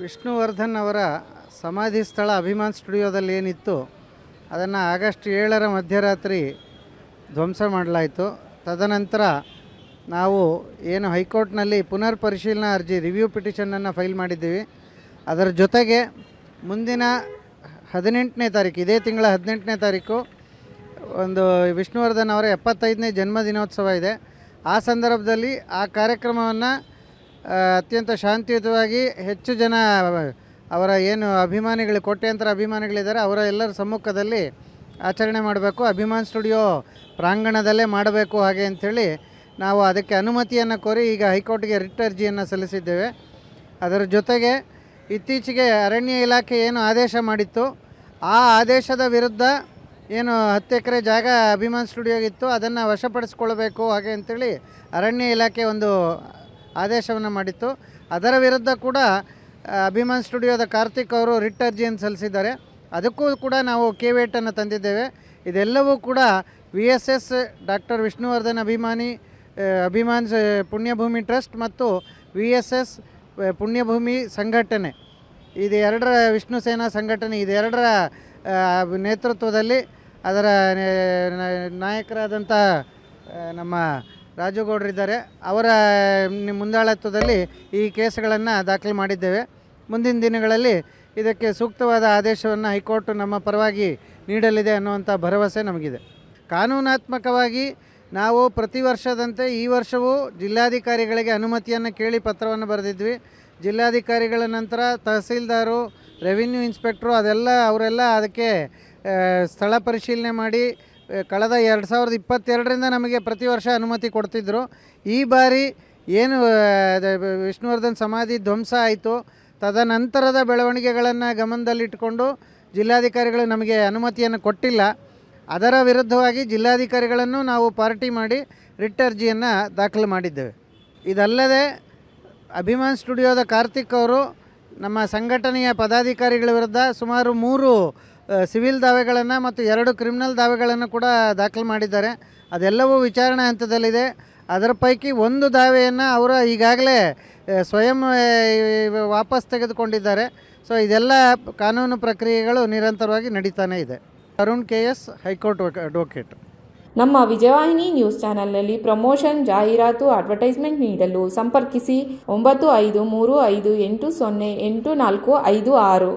ವಿಷ್ಣುವರ್ಧನ್ ಅವರ ಸಮಾಧಿ ಸ್ಥಳ ಅಭಿಮಾನ್ ಸ್ಟುಡಿಯೋದಲ್ಲಿ ಏನಿತ್ತು ಅದನ್ನು ಆಗಸ್ಟ್ 7ರ ಮಧ್ಯರಾತ್ರಿ ಧ್ವಂಸ ಮಾಡಲಾಯಿತು. ತದನಂತರ ನಾವು ಏನು ಹೈಕೋರ್ಟ್ನಲ್ಲಿ ಪುನರ್ ಪರಿಶೀಲನಾ ಅರ್ಜಿ ರಿವ್ಯೂ ಪಿಟಿಷನನ್ನು ಫೈಲ್ ಮಾಡಿದ್ದೀವಿ. ಅದರ ಜೊತೆಗೆ ಮುಂದಿನ 18ನೇ ತಾರೀಕು, ಇದೇ ತಿಂಗಳ 18ನೇ ತಾರೀಕು ಒಂದು ವಿಷ್ಣುವರ್ಧನ್ ಅವರ 75ನೇ ಜನ್ಮದಿನೋತ್ಸವ ಇದೆ. ಆ ಸಂದರ್ಭದಲ್ಲಿ ಆ ಕಾರ್ಯಕ್ರಮವನ್ನು ಅತ್ಯಂತ ಶಾಂತಿಯುತವಾಗಿ ಹೆಚ್ಚು ಜನ ಅವರ ಏನು ಅಭಿಮಾನಿಗಳು, ಕೋಟ್ಯಾಂತರ ಅಭಿಮಾನಿಗಳಿದ್ದಾರೆ, ಅವರ ಎಲ್ಲರ ಸಮ್ಮುಖದಲ್ಲಿ ಆಚರಣೆ ಮಾಡಬೇಕು, ಅಭಿಮಾನ್ ಸ್ಟುಡಿಯೋ ಪ್ರಾಂಗಣದಲ್ಲೇ ಮಾಡಬೇಕು ಹಾಗೆ ಅಂಥೇಳಿ ನಾವು ಅದಕ್ಕೆ ಅನುಮತಿಯನ್ನು ಕೋರಿ ಈಗ ಹೈಕೋರ್ಟ್ಗೆ ರಿಟ್ ಅರ್ಜಿಯನ್ನು ಸಲ್ಲಿಸಿದ್ದೇವೆ. ಅದರ ಜೊತೆಗೆ ಇತ್ತೀಚೆಗೆ ಅರಣ್ಯ ಇಲಾಖೆ ಏನು ಆದೇಶ ಮಾಡಿತ್ತು, ಆ ಆದೇಶದ ವಿರುದ್ಧ ಏನು 10 ಎಕರೆ ಜಾಗ ಅಭಿಮಾನ್ ಸ್ಟುಡಿಯೋಗಿತ್ತು ಅದನ್ನು ವಶಪಡಿಸ್ಕೊಳ್ಬೇಕು ಹಾಗೆ ಅಂಥೇಳಿ ಅರಣ್ಯ ಇಲಾಖೆ ಒಂದು ಆದೇಶವನ್ನು ಮಾಡಿತ್ತು. ಅದರ ವಿರುದ್ಧ ಕೂಡ ಅಭಿಮಾನ್ ಸ್ಟುಡಿಯೋದ ಕಾರ್ತಿಕ್ ಅವರು ರಿಟ್ ಅರ್ಜಿಯನ್ನು ಸಲ್ಲಿಸಿದ್ದಾರೆ. ಅದಕ್ಕೂ ಕೂಡ ನಾವು ಕೇವೇಟನ್ನು ತಂದಿದ್ದೇವೆ. ಇದೆಲ್ಲವೂ ಕೂಡ VSS doctor Vishnuvardhan Abhiman Punyabhoomi trust ಮತ್ತು VSS ಪುಣ್ಯಭೂಮಿ ಸಂಘಟನೆ, ಇದು ಎರಡರ ವಿಷ್ಣು ಸೇನಾ ಸಂಘಟನೆ, ಇದೆರಡರ ನೇತೃತ್ವದಲ್ಲಿ ಅದರ ನಾಯಕರಾದಂಥ ನಮ್ಮ ರಾಜುಗೌಡರಿದ್ದಾರೆ, ಅವರ ಮುಂದಾಳತ್ವದಲ್ಲಿ ಈ ಕೇಸುಗಳನ್ನು ದಾಖಲು ಮಾಡಿದ್ದೇವೆ. ಮುಂದಿನ ದಿನಗಳಲ್ಲಿ ಇದಕ್ಕೆ ಸೂಕ್ತವಾದ ಆದೇಶವನ್ನು ಹೈಕೋರ್ಟ್ ನಮ್ಮ ಪರವಾಗಿ ನೀಡಲಿದೆ ಅನ್ನುವಂಥ ಭರವಸೆ ನಮಗಿದೆ. ಕಾನೂನಾತ್ಮಕವಾಗಿ ನಾವು ಪ್ರತಿ ವರ್ಷದಂತೆ ಈ ವರ್ಷವೂ ಜಿಲ್ಲಾಧಿಕಾರಿಗಳಿಗೆ ಅನುಮತಿಯನ್ನು ಕೇಳಿ ಪತ್ರವನ್ನು ಬರೆದಿದ್ವಿ. ಜಿಲ್ಲಾಧಿಕಾರಿಗಳ ನಂತರ ತಹಸೀಲ್ದಾರು, ರೆವಿನ್ಯೂ ಇನ್ಸ್ಪೆಕ್ಟ್ರು ಅವರೆಲ್ಲ ಅದಕ್ಕೆ ಸ್ಥಳ ಪರಿಶೀಲನೆ ಮಾಡಿ ಕಳೆದ 2022ರಿಂದ ನಮಗೆ ಪ್ರತಿ ವರ್ಷ ಅನುಮತಿ ಕೊಡ್ತಿದ್ದರು. ಈ ಬಾರಿ ಏನು ವಿಷ್ಣುವರ್ಧನ್ ಸಮಾಧಿ ಧ್ವಂಸ ಆಯಿತು, ತದನಂತರದ ಬೆಳವಣಿಗೆಗಳನ್ನು ಗಮನದಲ್ಲಿಟ್ಟುಕೊಂಡು ಜಿಲ್ಲಾಧಿಕಾರಿಗಳು ನಮಗೆ ಅನುಮತಿಯನ್ನು ಕೊಟ್ಟಿಲ್ಲ. ಅದರ ವಿರುದ್ಧವಾಗಿ ಜಿಲ್ಲಾಧಿಕಾರಿಗಳನ್ನು ನಾವು ಪಾರ್ಟಿ ಮಾಡಿ ರಿಟ್ ಅರ್ಜಿಯನ್ನು ದಾಖಲು ಮಾಡಿದ್ದೇವೆ. ಇದಲ್ಲದೆ ಅಭಿಮಾನ್ ಸ್ಟುಡಿಯೋದ ಕಾರ್ತಿಕ್ ಅವರು ನಮ್ಮ ಸಂಘಟನೆಯ ಪದಾಧಿಕಾರಿಗಳ ವಿರುದ್ಧ ಸುಮಾರು 3 ಸಿವಿಲ್ ದಾವೆಗಳನ್ನು ಮತ್ತು 2 ಕ್ರಿಮಿನಲ್ ದಾವೆಗಳನ್ನು ಕೂಡ ದಾಖಲು ಮಾಡಿದ್ದಾರೆ. ಅದೆಲ್ಲವೂ ವಿಚಾರಣೆ ಹಂತದಲ್ಲಿದೆ. ಅದರ ಪೈಕಿ ಒಂದು ದಾವೆಯನ್ನು ಅವರು ಈಗಾಗಲೇ ಸ್ವಯಂ ವಾಪಸ್ ತೆಗೆದುಕೊಂಡಿದ್ದಾರೆ. ಸೊ ಇದೆಲ್ಲ ಕಾನೂನು ಪ್ರಕ್ರಿಯೆಗಳು ನಿರಂತರವಾಗಿ ನಡೀತಾನೇ ಇದೆ. Arun KS, high court advocate. ನಮ್ಮ ವಿಜಯವಾಹಿನಿ ನ್ಯೂಸ್ ಚಾನೆಲ್ನಲ್ಲಿ ಪ್ರಮೋಷನ್, ಜಾಹೀರಾತು, ಅಡ್ವರ್ಟೈಸ್ಮೆಂಟ್ ನೀಡಲು ಸಂಪರ್ಕಿಸಿ 9535808456.